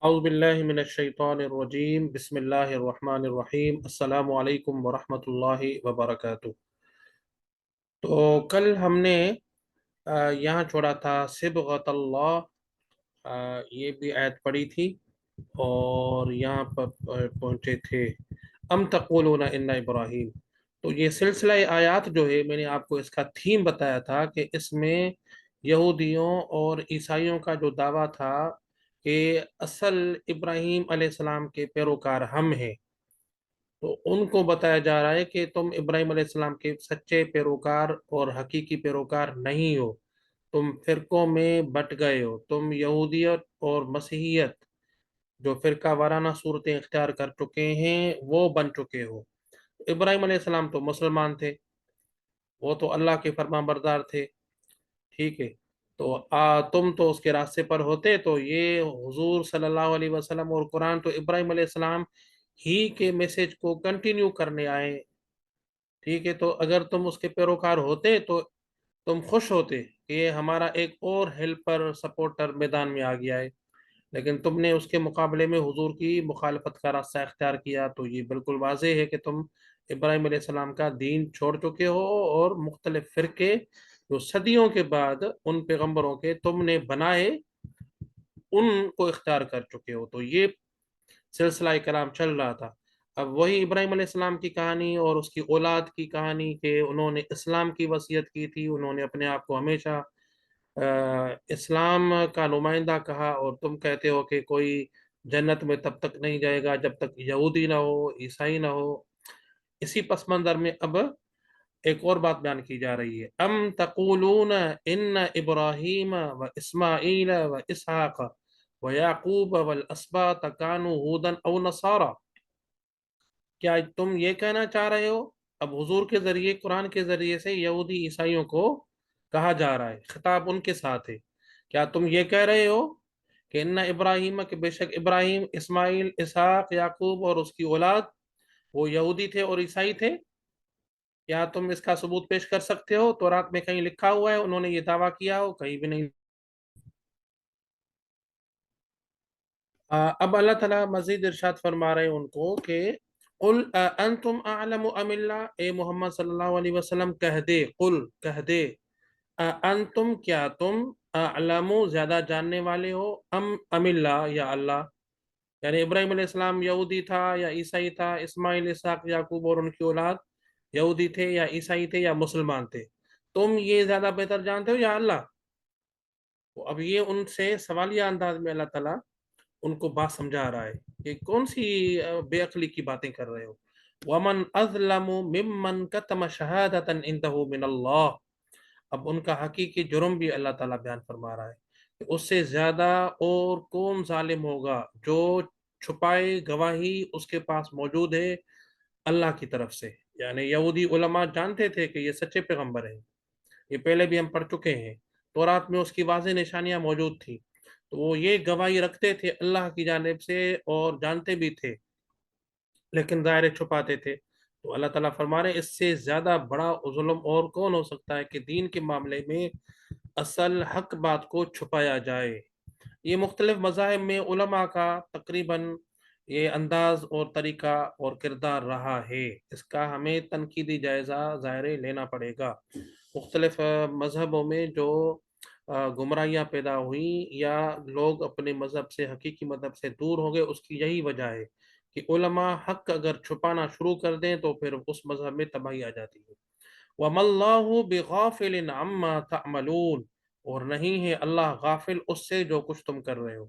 اعوذ باللہ من الشیطان الرجیم بسم اللہ الرحمن الرحیم السلام علیکم ورحمۃ اللہ وبرکاتہ۔ تو کل ہم نے یہاں چھوڑا تھا صبغۃ اللہ، یہ بھی آیت پڑھی تھی، اور یہاں پر پہنچے تھے ام تقولون ان ابراہیم۔ تو یہ سلسلہ آیات جو ہے، میں نے آپ کو اس کا تھیم بتایا تھا کہ اس میں یہودیوں اور عیسائیوں کا جو دعویٰ تھا کہ اصل ابراہیم علیہ السلام کے پیروکار ہم ہیں، تو ان کو بتایا جا رہا ہے کہ تم ابراہیم علیہ السلام کے سچے پیروکار اور حقیقی پیروکار نہیں ہو، تم فرقوں میں بٹ گئے ہو، تم یہودیت اور مسیحیت جو فرقہ وارانہ صورتیں اختیار کر چکے ہیں وہ بن چکے ہو۔ ابراہیم علیہ السلام تو مسلمان تھے، وہ تو اللہ کے فرمان بردار تھے، ٹھیک ہے؟ تو تم تو اس کے راستے پر ہوتے تو یہ حضور صلی اللہ علیہ وسلم اور قرآن تو ابراہیم علیہ السلام ہی کے میسج کو کنٹینیو کرنے آئے، ٹھیک ہے؟ تو اگر تم اس کے پیروکار ہوتے تو تم خوش ہوتے کہ یہ ہمارا ایک اور ہیلپر سپورٹر میدان میں آ گیا ہے، لیکن تم نے اس کے مقابلے میں حضور کی مخالفت کا راستہ اختیار کیا، تو یہ بالکل واضح ہے کہ تم ابراہیم علیہ السلام کا دین چھوڑ چکے ہو، اور مختلف فرقے جو صدیوں کے بعد ان پیغمبروں کے تم نے بنائے ان کو اختیار کر چکے ہو۔ تو یہ سلسلہ کلام چل رہا تھا۔ اب وہی ابراہیم علیہ السلام کی کہانی اور اس کی اولاد کی کہانی کہ انہوں نے اسلام کی وصیت کی تھی، انہوں نے اپنے آپ کو ہمیشہ اسلام کا نمائندہ کہا، اور تم کہتے ہو کہ کوئی جنت میں تب تک نہیں جائے گا جب تک یہودی نہ ہو، عیسائی نہ ہو۔ اسی پس منظر میں اب ایک اور بات بیان کی جا رہی ہے، ام تقولون ان ابراہیم و اسماعیل و اسحاق و یعقوب والاسباط کانوا ہودن او نصارا۔ کیا تم یہ کہنا چاہ رہے ہو؟ اب حضور کے ذریعے، قرآن کے ذریعے سے یہودی عیسائیوں کو کہا جا رہا ہے، خطاب ان کے ساتھ ہے، کیا تم یہ کہہ رہے ہو کہ ان ابراہیم، کہ بے شک ابراہیم، اسماعیل، اسحاق، یعقوب اور اس کی اولاد وہ یہودی تھے اور عیسائی تھے؟ کیا تم اس کا ثبوت پیش کر سکتے ہو؟ تورات میں کہیں لکھا ہوا ہے انہوں نے یہ دعویٰ کیا ہو؟ کہیں بھی نہیں۔ اب اللہ تعالیٰ مزید ارشاد فرما رہے ہیں ان کو کہ قل انتم اعلم ام اللہ، اے محمد صلی اللہ علیہ وسلم کہہ دے، قل کہہ دے، انتم کیا تم، اعلم زیادہ جاننے والے ہو، ام اللہ یا اللہ، یعنی ابراہیم علیہ السلام یہودی تھا یا عیسائی تھا، اسماعیل، اسحاق، یعقوب اور ان کی اولاد یہودی تھے یا عیسائی تھے یا مسلمان تھے، تم یہ زیادہ بہتر جانتے ہو یا اللہ؟ تو اب یہ ان سے سوالیہ انداز میں اللہ تعالیٰ ان کو بات سمجھا رہا ہے کہ کون سی بے عقلی کی باتیں کر رہے ہو۔ وَمَنْ أَظْلَمُ مِمَّنْ كَتَمَ شَهَادَةً عِنْدَهُ مِنَ اللَّهِ۔ اب ان کا حقیقی جرم بھی اللہ تعالیٰ بیان فرما رہا ہے کہ اس سے زیادہ اور کون ظالم ہوگا جو چھپائے گواہی اس کے پاس موجود ہے اللہ کی طرف سے۔ یعنی یہودی علماء جانتے تھے کہ یہ سچے پیغمبر ہیں، یہ پہلے بھی ہم پڑھ چکے ہیں، تورات میں اس کی واضح نشانیاں موجود تھیں، تو وہ یہ گواہی رکھتے تھے اللہ کی جانب سے اور جانتے بھی تھے، لیکن ظاہر چھپاتے تھے۔ تو اللہ تعالیٰ فرما رہے ہیں اس سے زیادہ بڑا ظلم اور کون ہو سکتا ہے کہ دین کے معاملے میں اصل حق بات کو چھپایا جائے۔ یہ مختلف مذاہب میں علماء کا تقریباً یہ انداز اور طریقہ اور کردار رہا ہے، اس کا ہمیں تنقیدی جائزہ ظاہر لینا پڑے گا۔ مختلف مذہبوں میں جو گمراہیاں پیدا ہوئیں یا لوگ اپنے مذہب سے، حقیقی مذہب سے دور ہو گئے، اس کی یہی وجہ ہے کہ علماء حق اگر چھپانا شروع کر دیں تو پھر اس مذہب میں تباہی آ جاتی ہے۔ وَمَا اللَّهُ بِغَافِلٍ عَمَّا تَعْمَلُونَ، اور نہیں ہے اللہ غافل اس سے جو کچھ تم کر رہے ہو۔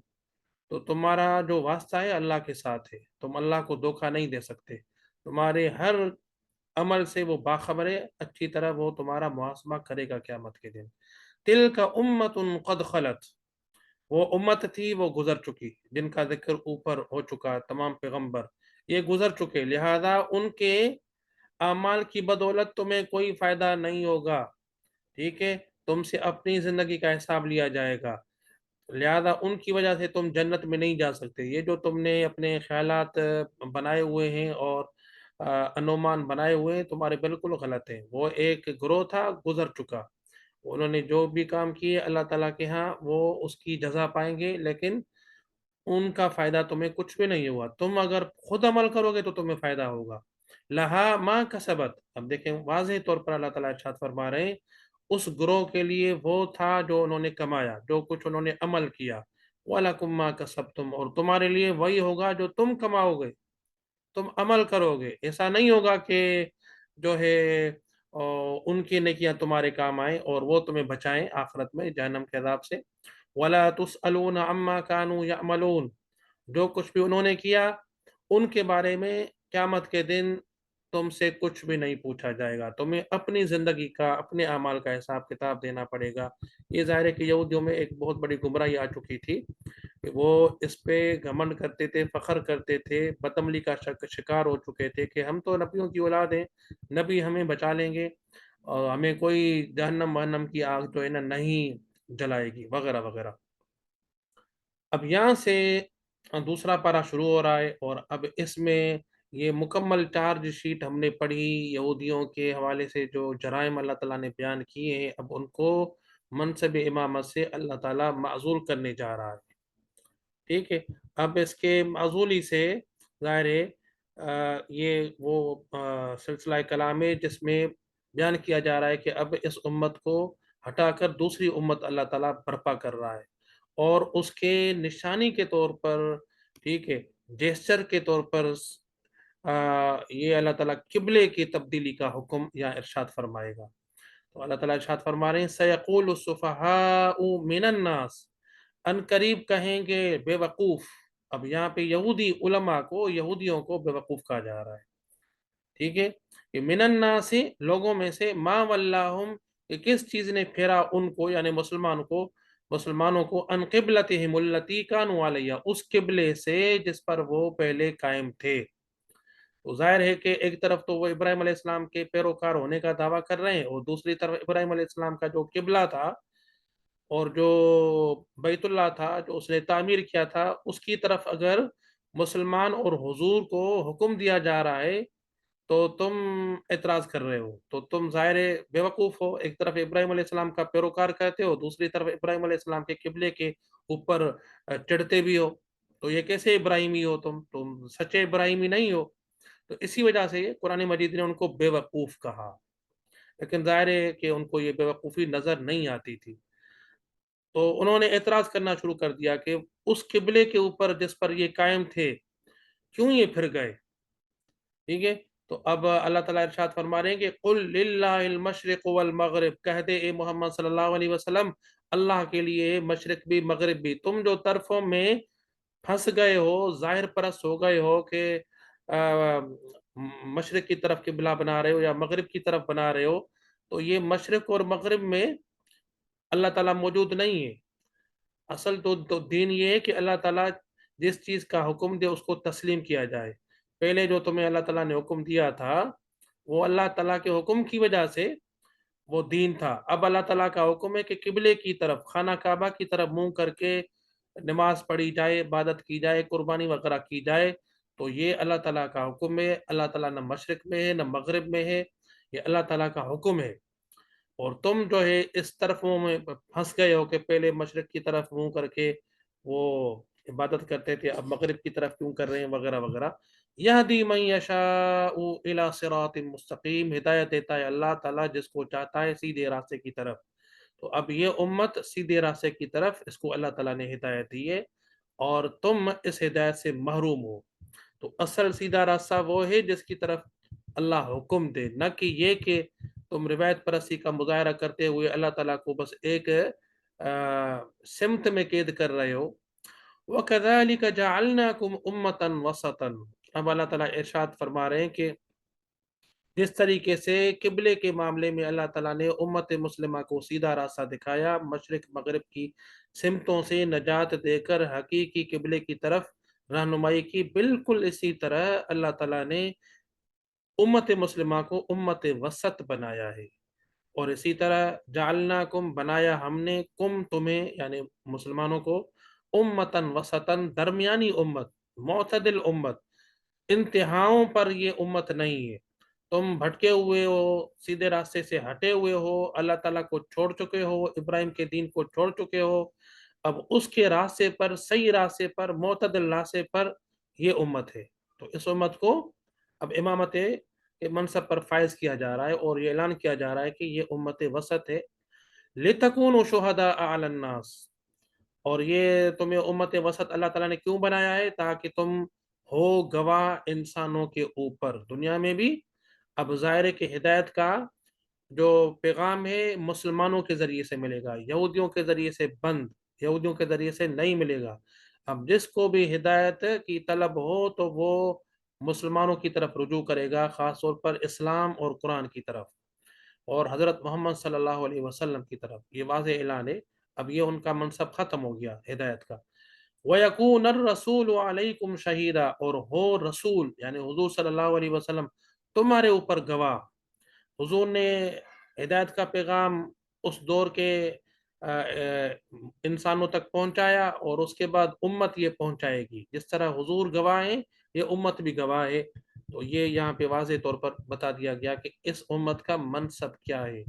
تو تمہارا جو واسطہ ہے اللہ کے ساتھ ہے، تم اللہ کو دھوکہ نہیں دے سکتے، تمہارے ہر عمل سے وہ باخبر ہے، اچھی طرح وہ تمہارا محاسبہ کرے گا قیامت کے دن۔ تِلْكَ أُمَّةٌ قَدْ خَلَتْ، وہ امت تھی وہ گزر چکی، جن کا ذکر اوپر ہو چکا، تمام پیغمبر یہ گزر چکے، لہذا ان کے اعمال کی بدولت تمہیں کوئی فائدہ نہیں ہوگا، ٹھیک ہے؟ تم سے اپنی زندگی کا حساب لیا جائے گا، لہذا ان کی وجہ سے تم جنت میں نہیں جا سکتے۔ یہ جو تم نے اپنے خیالات بنائے ہوئے ہیں اور انومان بنائے ہوئے ہیں، تمہارے بالکل غلط ہیں۔ وہ ایک گروہ تھا گزر چکا، انہوں نے جو بھی کام کیے اللہ تعالیٰ کے ہاں وہ اس کی جزا پائیں گے، لیکن ان کا فائدہ تمہیں کچھ بھی نہیں ہوا. تم اگر خود عمل کرو گے تو تمہیں فائدہ ہوگا. لہا ما کسبت. اب دیکھیں واضح طور پر اللہ تعالیٰ ارشاد فرما رہے ہیں اس گروہ کے لیے وہ تھا جو انہوں نے کمایا، جو کچھ انہوں نے عمل کیا. وَلَكُمْ مَا كَسَبْتُمْ، اور تمہارے لیے وہی ہوگا جو تم کماؤ گے، تم عمل کرو گے. ایسا نہیں ہوگا کہ جو ہے ان کی نیکیاں تمہارے کام آئیں اور وہ تمہیں بچائیں آخرت میں جہنم کے عذاب سے. وَلَا تُسْأَلُونَ عَمَّا كَانُوا يَعْمَلُونَ، جو کچھ بھی انہوں نے کیا ان کے بارے میں قیامت کے دن تم سے کچھ بھی نہیں پوچھا جائے گا. تمہیں اپنی زندگی کا، اپنے اعمال کا حساب کتاب دینا پڑے گا. یہ ظاہر ہے کہ یہودیوں میں ایک بہت بڑی گمراہی آ چکی تھی کہ وہ اس پہ گھمنڈ کرتے تھے، فخر کرتے تھے، بدعملی کا شکار ہو چکے تھے کہ ہم تو نبیوں کی اولاد ہیں، نبی ہمیں بچا لیں گے اور ہمیں کوئی جہنم وہنم کی آگ جو ہے نا نہیں جلائے گی وغیرہ وغیرہ. اب یہاں سے دوسرا پارہ شروع ہو رہا ہے اور اب اس میں یہ مکمل چارج شیٹ ہم نے پڑھی یہودیوں کے حوالے سے، جو جرائم اللہ تعالیٰ نے بیان کیے ہیں اب ان کو منصب امامت سے اللہ تعالیٰ معزول کرنے جا رہا ہے. ٹھیک ہے. اب اس کے معزولی سے ظاہر ہے یہ وہ سلسلہ کلام ہے جس میں بیان کیا جا رہا ہے کہ اب اس امت کو ہٹا کر دوسری امت اللہ تعالیٰ برپا کر رہا ہے، اور اس کے نشانی کے طور پر، ٹھیک ہے، جیسچر کے طور پر یہ اللہ تعالیٰ قبلے کی تبدیلی کا حکم یا ارشاد فرمائے گا. تو اللہ تعالیٰ ارشاد فرما رہے ہیں سَيَقُولُ السُّفَهَاءُ مِنَ النَّاسِ، ان قریب کہیں گے بے وقوف. اب یہاں پہ یہودی علماء کو، یہودیوں کو بے وقوف کہا جا رہا ہے. ٹھیک ہے. کہ من الناس، لوگوں میں سے، ما ولاہم، کہ کس چیز نے پھیرا ان کو یعنی مسلمانوں کو ان قبلتہم التی کانوا علیہا، اس قبلے سے جس پر وہ پہلے قائم تھے. تو ظاہر ہے کہ ایک طرف تو وہ ابراہیم علیہ السلام کے پیروکار ہونے کا دعویٰ کر رہے ہیں، اور دوسری طرف ابراہیم علیہ السلام کا جو قبلہ تھا اور جو بیت اللہ تھا جو اس نے تعمیر کیا تھا اس کی طرف اگر مسلمان اور حضور کو حکم دیا جا رہا ہے تو تم اعتراض کر رہے ہو، تو تم ظاہر بے وقوف ہو. ایک طرف ابراہیم علیہ السلام کا پیروکار کرتے ہو، دوسری طرف ابراہیم علیہ السلام کے قبلے کے اوپر چڑھتے بھی ہو. تو یہ کیسے ابراہیمی ہو؟ تم سچے ابراہیمی نہیں ہو. تو اسی وجہ سے قرآن مجید نے ان کو بے وقوف کہا، لیکن ظاہر ہے کہ ان کو یہ بے وقوفی نظر نہیں آتی تھی. تو انہوں نے اعتراض کرنا شروع کر دیا کہ اس قبلے کے اوپر جس پر یہ قائم تھے کیوں یہ پھر گئے. ٹھیک ہے. تو اب اللہ تعالیٰ ارشاد فرما رہے ہیں کہ قل للہ المشرق والمغرب، کہہ دے اے محمد صلی اللہ علیہ وسلم اللہ کے لیے مشرق بھی مغرب بھی. تم جو طرفوں میں پھنس گئے ہو، ظاہر پرست ہو گئے ہو کہ مشرق کی طرف قبلہ بنا رہے ہو یا مغرب کی طرف بنا رہے ہو، تو یہ مشرق اور مغرب میں اللہ تعالیٰ موجود نہیں ہے. اصل تو دین یہ ہے کہ اللہ تعالیٰ جس چیز کا حکم دے اس کو تسلیم کیا جائے. پہلے جو تمہیں اللہ تعالیٰ نے حکم دیا تھا وہ اللہ تعالیٰ کے حکم کی وجہ سے وہ دین تھا. اب اللہ تعالیٰ کا حکم ہے کہ قبلے کی طرف، خانہ کعبہ کی طرف منہ کر کے نماز پڑھی جائے، عبادت کی جائے، قربانی وغیرہ کی جائے. تو یہ اللہ تعالیٰ کا حکم ہے. اللہ تعالیٰ نہ مشرق میں ہے نہ مغرب میں ہے، یہ اللہ تعالیٰ کا حکم ہے. اور تم جو ہے اس طرف میں پھنس گئے ہو کہ پہلے مشرق کی طرف منہ کر کے وہ عبادت کرتے تھے، اب مغرب کی طرف کیوں کر رہے ہیں وغیرہ وغیرہ. یہدی من یشاء الی صراط مستقیم، ہدایت دیتا ہے اللہ تعالیٰ جس کو چاہتا ہے سیدھے راستے کی طرف. تو اب یہ امت سیدھے راستے کی طرف، اس کو اللہ تعالیٰ نے ہدایت دی ہے اور تم اس ہدایت سے محروم ہو. تو اصل سیدھا راستہ وہ ہے جس کی طرف اللہ حکم دے، نہ کہ یہ کہ تم روایت پرستی کا مظاہرہ کرتے ہوئے اللہ تعالیٰ کو بس ایک سمت میں قید کر رہے ہو. وَكَذَلِكَ جَعَلْنَاكُمْ أُمَّةً وَسَطًا. اب اللہ تعالیٰ ارشاد فرما رہے ہیں کہ جس طریقے سے قبلے کے معاملے میں اللہ تعالیٰ نے امت مسلمہ کو سیدھا راستہ دکھایا، مشرق مغرب کی سمتوں سے نجات دے کر حقیقی قبلے کی طرف رہنمائی کی، بالکل اسی طرح اللہ تعالیٰ نے امت مسلمہ کو امت وسط بنایا ہے. اور اسی طرح جعلناکم، بنایا ہم نے، کم تمہیں یعنی مسلمانوں کو، امتن وسطن، درمیانی امت، معتدل امت. انتہاؤں پر یہ امت نہیں ہے. تم بھٹکے ہوئے ہو، سیدھے راستے سے ہٹے ہوئے ہو، اللہ تعالیٰ کو چھوڑ چکے ہو، ابراہیم کے دین کو چھوڑ چکے ہو، اب اس کے راستے پر، صحیح راستے پر، معتدل راستے پر یہ امت ہے۔ تو اس امت کو اب امامت کے منصب پر فائز کیا جا رہا ہے، اور یہ اعلان کیا جا رہا ہے کہ یہ امت وسط ہے۔ لِتَكُونُوا شُهَدَاءَ عَلَى النَّاسِ، اور یہ تمہیں امت وسط اللہ تعالیٰ نے کیوں بنایا ہے؟ تاکہ تم ہو گواہ انسانوں کے اوپر دنیا میں بھی۔ اب ظاہر ہے کہ ہدایت کا جو پیغام ہے مسلمانوں کے ذریعے سے ملے گا، یہودیوں کے ذریعے سے بند، یہودیوں کے ذریعے سے نہیں ملے گا۔ اب جس کو بھی ہدایت کی طلب ہو تو وہ مسلمانوں کی طرف رجوع کرے گا، خاص طور پر اسلام اور قرآن کی طرف، اور حضرت محمد صلی اللہ علیہ وسلم کی طرف۔ یہ واضح اعلان ہے، اب یہ ان کا منصب ختم ہو گیا ہدایت کا۔ وَيَكُونَ الرَّسُولُ عَلَيْكُمْ شَهِيدًا، اور ہو رسول یعنی حضور صلی اللہ علیہ وسلم تمہارے اوپر گواہ۔ حضور نے ہدایت کا پیغام اس دور کے انسانوں تک پہنچایا، اور اس کے بعد امت یہ پہنچائے گی۔ جس طرح حضور گواہ ہیں، یہ امت بھی گواہ ہے۔ تو یہ یہاں پہ واضح طور پر بتا دیا گیا کہ اس امت کا منصب کیا ہے،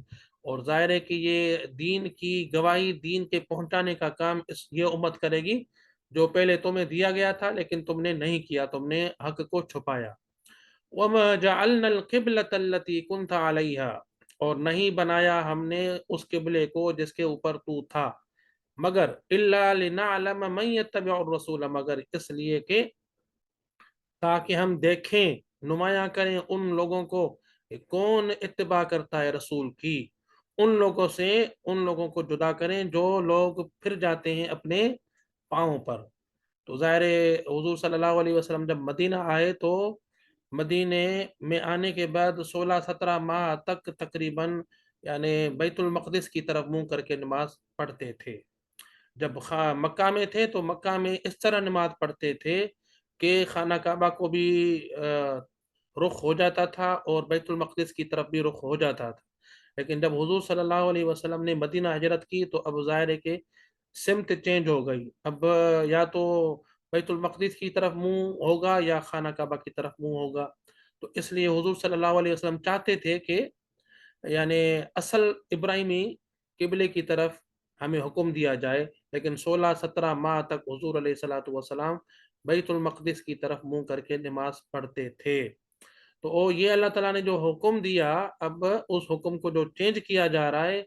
اور ظاہر ہے کہ یہ دین کی گواہی، دین کے پہنچانے کا کام یہ امت کرے گی جو پہلے تمہیں دیا گیا تھا لیکن تم نے نہیں کیا، تم نے حق کو چھپایا۔ وَمَا جَعَلْنَا الْقِبْلَةَ الَّتِي كُنْتَ عَلَيْهَا، اور نہیں بنایا ہم نے اس قبلے کو جس کے اوپر تو تھا، مگر إِلَّا لِنَعْلَمَ مَن يَتَّبِعُ الرَّسُولَ، مگر اس لیے کہ تاکہ ہم دیکھیں، نمایاں کریں ان لوگوں کو کہ کون اتباع کرتا ہے رسول کی، ان لوگوں سے ان لوگوں کو جدا کریں جو لوگ پھر جاتے ہیں اپنے پاؤں پر۔ تو ظاہر حضور صلی اللہ علیہ وسلم جب مدینہ آئے تو مدینے میں آنے کے بعد 16-17 ماہ تک تقریباً یعنی بیت المقدس کی طرف منہ کر کے نماز پڑھتے تھے۔ جب مکہ میں تھے تو مکہ میں اس طرح نماز پڑھتے تھے کہ خانہ کعبہ کو بھی رخ ہو جاتا تھا اور بیت المقدس کی طرف بھی رخ ہو جاتا تھا۔ لیکن جب حضور صلی اللہ علیہ وسلم نے مدینہ ہجرت کی تو اب ظاہر ہے کہ سمت چینج ہو گئی، اب یا تو بیت المقدس کی طرف منہ ہوگا یا خانہ کعبہ کی طرف منہ ہوگا۔ تو اس لیے حضور صلی اللہ علیہ وسلم چاہتے تھے کہ یعنی اصل ابراہیمی قبلے کی طرف ہمیں حکم دیا جائے، لیکن 16-17 ماہ تک حضور علیہ الصلوۃ والسلام بیت المقدس کی طرف منہ کر کے نماز پڑھتے تھے۔ تو یہ اللہ تعالیٰ نے جو حکم دیا، اب اس حکم کو جو چینج کیا جا رہا ہے،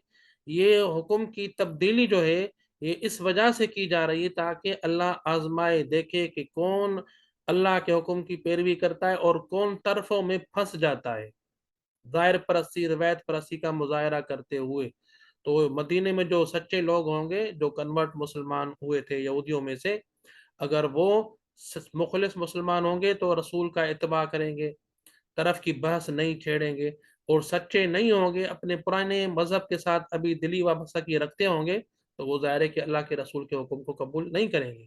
یہ حکم کی تبدیلی جو ہے یہ اس وجہ سے کی جا رہی ہے تاکہ اللہ آزمائے، دیکھے کہ کون اللہ کے حکم کی پیروی کرتا ہے اور کون طرفوں میں پھنس جاتا ہے، ظاہر پرستی، روایت پرستی کا مظاہرہ کرتے ہوئے۔ تو مدینے میں جو سچے لوگ ہوں گے جو کنورٹ مسلمان ہوئے تھے یہودیوں میں سے، اگر وہ مخلص مسلمان ہوں گے تو رسول کا اتباع کریں گے، طرف کی بحث نہیں چھیڑیں گے، اور سچے نہیں ہوں گے، اپنے پرانے مذہب کے ساتھ ابھی دلی وابستگی رکھتے ہوں گے، تو وہ ظاہر ہے کہ اللہ کے رسول کے حکم کو قبول نہیں کریں گے۔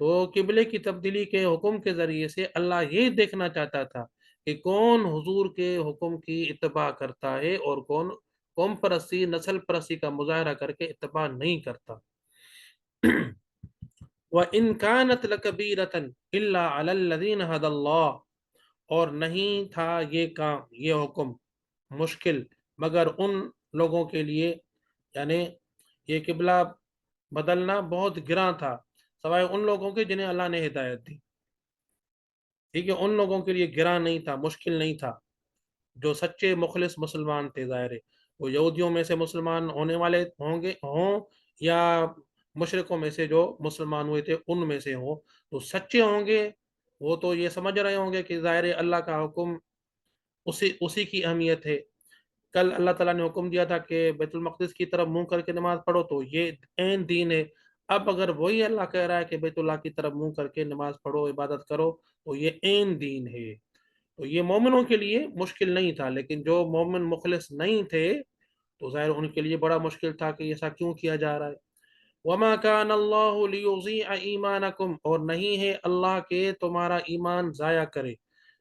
تو قبلے کی تبدیلی کے حکم کے ذریعے سے اللہ یہ دیکھنا چاہتا تھا کہ کون حضور کے حکم کی اتباع کرتا ہے اور کون قوم پرستی، نسل پرستی کا مظاہرہ کر کے اتباع نہیں کرتا۔ وَإِن كَانَتْ لَكَبِيرَةً إِلَّا عَلَى الَّذِينَ هَدَى اللَّهُ، اور نہیں تھا یہ کام، یہ حکم مشکل مگر ان لوگوں کے لیے، یعنی یہ قبلہ بدلنا بہت گراں تھا سوائے ان لوگوں کے جنہیں اللہ نے ہدایت دی۔ ٹھیک ہے، ان لوگوں کے لیے گراں نہیں تھا، مشکل نہیں تھا، جو سچے مخلص مسلمان تھے، ظاہر ہے وہ یہودیوں میں سے مسلمان ہونے والے ہوں یا مشرقوں میں سے جو مسلمان ہوئے تھے ان میں سے ہوں، تو سچے ہوں گے وہ تو یہ سمجھ رہے ہوں گے کہ ظاہر ہے اللہ کا حکم اسی کی اہمیت ہے۔ کل اللہ تعالیٰ نے حکم دیا تھا کہ بیت المقدس کی طرف منہ کر کے نماز پڑھو، تو یہ عین دین ہے۔ اب اگر وہی اللہ کہہ رہا ہے کہ بیت اللہ کی طرف منہ کر کے نماز پڑھو، عبادت کرو، تو یہ عین دین ہے۔ تو یہ مومنوں کے لیے مشکل نہیں تھا، لیکن جو مومن مخلص نہیں تھے تو ظاہر ان کے لیے بڑا مشکل تھا کہ ایسا کیوں کیا جا رہا ہے۔ وَمَا كَانَ اللَّهُ لِيُضِيعَ إِيمَانَكُمْ، اور نہیں ہے اللہ کہ تمہارا ایمان ضائع کرے۔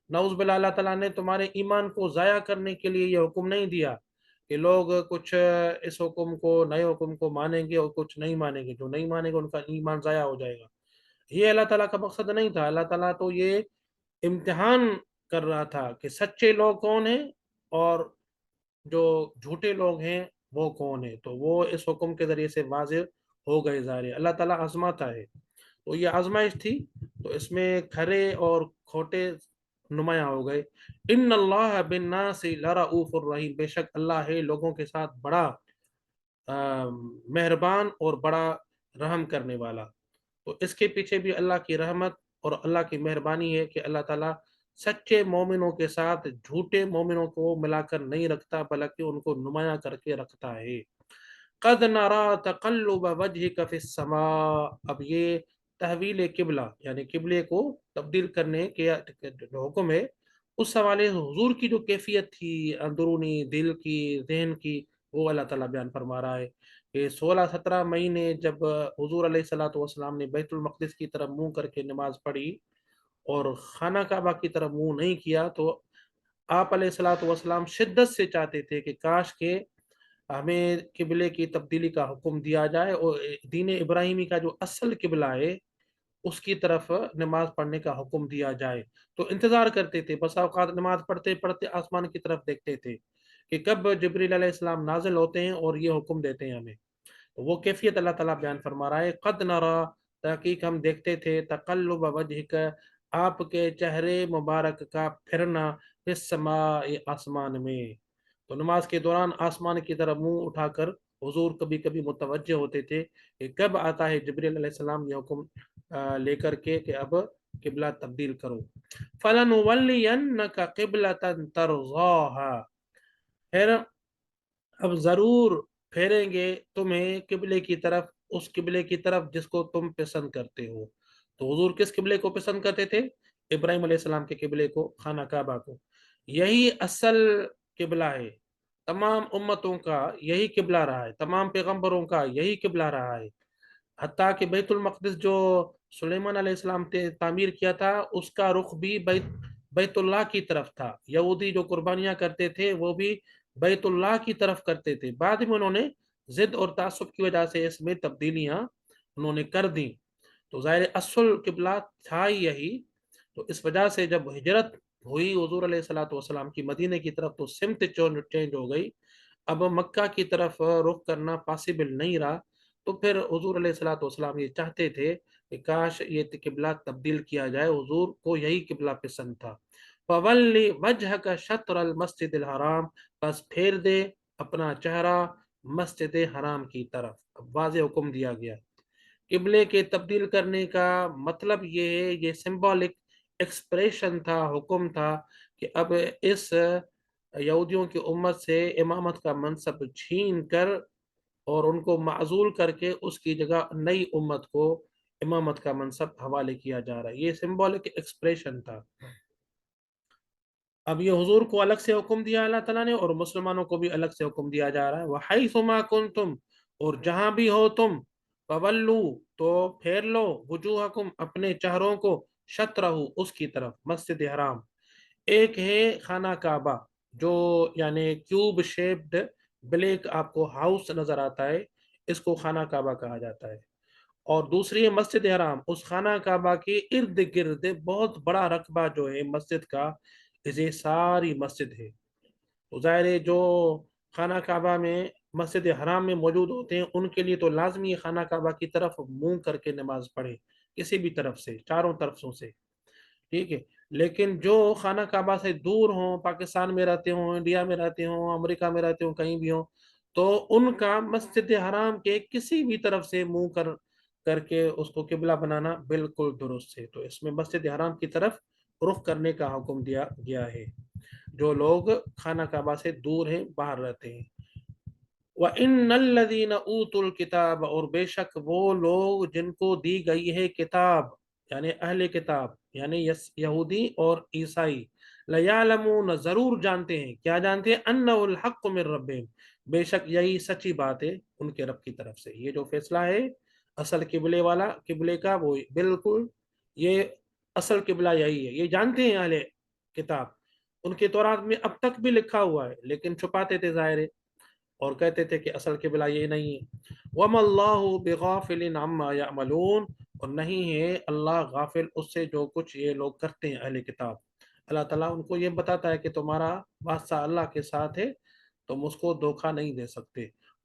نعوذ باللہ، اللہ تعالیٰ نے تمہارے ایمان کو ضائع کرنے کے لیے یہ حکم نہیں دیا کہ لوگ کچھ اس حکم کو، نئے حکم کو مانیں گے اور کچھ نہیں مانیں گے، جو نہیں مانیں گے ان کا ایمان ضائع ہو جائے گا۔ یہ اللہ تعالیٰ کا مقصد نہیں تھا۔ اللہ تعالیٰ تو یہ امتحان کر رہا تھا کہ سچے لوگ کون ہیں اور جو جھوٹے لوگ ہیں وہ کون ہیں۔ تو وہ اس حکم کے ذریعے سے واضح ہو گئے ظاہر، اللہ تعالیٰ آزماتا ہے، تو یہ آزمائش تھی، تو اس میں کھرے اور کھوٹے نمایاں ہو گئے۔ ان اللہ بالناس لرؤوف الرحیم، بے شک اللہ ہے لوگوں کے ساتھ بڑا مہربان اور بڑا رحم کرنے والا۔ تو اس کے پیچھے بھی اللہ کی رحمت اور اللہ کی مہربانی ہے کہ اللہ تعالیٰ سچے مومنوں کے ساتھ جھوٹے مومنوں کو ملا کر نہیں رکھتا، بلکہ ان کو نمایاں کر کے رکھتا ہے۔ قد نرا تقلب وجهك في السماء، اب یہ تحویل قبلہ یعنی قبلے کو تبدیل کرنے کے جو حکم ہے، اس حوالے سے حضور کی جو کیفیت تھی اندرونی دل کی ذہن کی، وہ اللہ تعالیٰ بیان فرما رہا ہے کہ 16-17 مہینے جب حضور علیہ الصلوۃ والسلام نے بیت المقدس کی طرف منہ کر کے نماز پڑھی اور خانہ کعبہ کی طرف منہ نہیں کیا، تو آپ علیہ الصلوۃ والسلام شدت سے چاہتے تھے کہ کاش کہ ہمیں قبلے کی تبدیلی کا حکم دیا جائے اور دین ابراہیمی کا جو اصل قبلہ ہے اس کی طرف نماز پڑھنے کا حکم دیا جائے۔ تو انتظار کرتے تھے، بس اوقات نماز پڑھتے پڑھتے آسمان کی طرف دیکھتے تھے کہ کب جبریل علیہ السلام نازل ہوتے ہیں اور یہ حکم دیتے ہیں ہمیں۔ تو وہ کیفیت اللہ تعالیٰ بیان فرما رہا ہے، قد نرا، تحقیق ہم دیکھتے تھے، تقلب وجہک، آپ کے چہرے مبارک کا پھرنا، فی السماء، آسمان میں۔ تو نماز کے دوران آسمان کی طرف منہ اٹھا کر حضور کبھی کبھی متوجہ ہوتے تھے کہ کب آتا ہے جبریل علیہ السلام یہ حکم لے کر کے کہ اب قبلہ تبدیل کرو۔ فَلَنُوَلِّيَنَّكَ قِبْلَةً تَرْضَاهَا، پھر اب ضرور پھیریں گے تمہیں قبلے کی طرف، اس قبلے کی طرف جس کو تم پسند کرتے ہو۔ تو حضور کس قبلے کو پسند کرتے تھے؟ ابراہیم علیہ السلام کے قبلے کو، خانہ کعبہ کو۔ یہی اصل قبلہ ہے، تمام امتوں کا یہی قبلہ رہا ہے، تمام پیغمبروں کا یہی قبلہ رہا ہے، حتیٰ کہ بیت المقدس جو سلیمان علیہ السلام نے تعمیر کیا تھا اس کا رخ بھی بیت اللہ کی طرف تھا۔ یہودی جو قربانیاں کرتے تھے وہ بھی بیت اللہ کی طرف کرتے تھے، بعد میں انہوں نے ضد اور تعصب کی وجہ سے اس میں تبدیلیاں انہوں نے کر دیں، تو ظاہر اصل قبلہ تھا یہی۔ تو اس وجہ سے جب ہجرت ہوئی حضور علیہ الصلوۃ والسلام کی مدینہ کی طرف، تو سمت چینج ہو گئی، اب مکہ کی طرف رخ کرنا پاسبل نہیں رہا، تو پھر حضور علیہ الصلوۃ والسلام یہ چاہتے تھے کہ کاش یہ قبلہ تبدیل کیا جائے، حضور کو یہی قبلہ پسند تھا۔ فَوَلِّ وَجْهَكَ شَطْرَ الْمَسْجِدِ الْحَرَامِ، بس پھیر دے اپنا چہرہ مسجد حرام کی طرف۔ اب واضح حکم دیا گیا، قبلے کے تبدیل کرنے کا مطلب یہ ہے، یہ سمبولک ایکسپریشن تھا، حکم تھا کہ اب اس یہودیوں کی امت سے امامت کا منصب چھین کر اور ان کو معزول کر کے اس کی جگہ نئی امت کو امامت کا منصب حوالے کیا جا رہا ہے، یہ سمبولک ایکسپریشن تھا۔ اب یہ حضور کو الگ سے حکم دیا اللہ تعالیٰ نے، اور مسلمانوں کو بھی الگ سے حکم دیا جا رہا ہے، وَحَيْثُ مَا كُنْتُمْ، اور جہاں بھی ہو تم، فَوَلُّوا، تو پھیر لو، وجوہکم، اپنے چہروں کو، شطرہو، اس کی طرف، مسجد حرام۔ ایک ہے خانہ کعبہ جو یعنی کیوب شیپڈ بلیک آپ کو ہاؤس نظر آتا ہے، اس کو خانہ کعبہ کہا جاتا ہے، اور دوسری ہے مسجد حرام، اس خانہ کعبہ کے ارد گرد بہت بڑا رقبہ جو ہے مسجد کا، اسے ساری مسجد ہے۔ تو ظاہر ہے جو خانہ کعبہ میں مسجد حرام میں موجود ہوتے ہیں ان کے لیے تو لازمی خانہ کعبہ کی طرف منہ کر کے نماز پڑھے، کسی بھی طرف سے، چاروں طرفوں سے، ٹھیک ہے۔ لیکن جو خانہ کعبہ سے دور ہوں، پاکستان میں رہتے ہوں، انڈیا میں رہتے ہوں، امریکہ میں رہتے ہوں، کہیں بھی ہوں، تو ان کا مسجد حرام کے کسی بھی طرف سے منہ کر کے اس کو قبلہ بنانا بالکل درست ہے۔ تو اس میں مسجد حرام کی طرف رخ کرنے کا حکم دیا گیا ہے جو لوگ خانہ کعبہ سے دور ہیں، باہر رہتے ہیں۔ وَإِنَّ الَّذِينَ أُوتُوا الْكِتَابَ، اور بے شک وہ لوگ جن کو دی گئی ہے کتاب، یعنی اہل کتاب، یعنی یہودی اور عیسائی، لَيَعْلَمُونَ، ضرور جانتے ہیں، کیا جانتے ہیں؟ أَنَّهُ الْحَقُّ مِنْ رَبِّهِمْ، بے شک یہی سچی بات ہے ان کے رب کی طرف سے، یہ جو فیصلہ ہے اصل قبلے والا، قبلے کا، وہ بالکل یہ اصل قبلہ یہی ہے، یہ جانتے ہیں اہل کتاب، ان کے تورات میں اب تک بھی لکھا ہوا ہے لیکن چھپاتے تھے ظاہر ہے، اور کہتے تھے کہ اصل قبلہ یہ نہیں ہے۔ وَمَا اللَّهُ بِغَافِلٍ عَمَّا يَعْمَلُونَ، اور نہیں ہے اللہ غافل اس سے جو کچھ یہ لوگ کرتے ہیں اہل کتاب۔ اللہ تعالیٰ ان کو یہ بتاتا ہے کہ تمہارا واسطہ اللہ کے ساتھ ہے، تم اس کو دھوکہ نہیں دے سکتے۔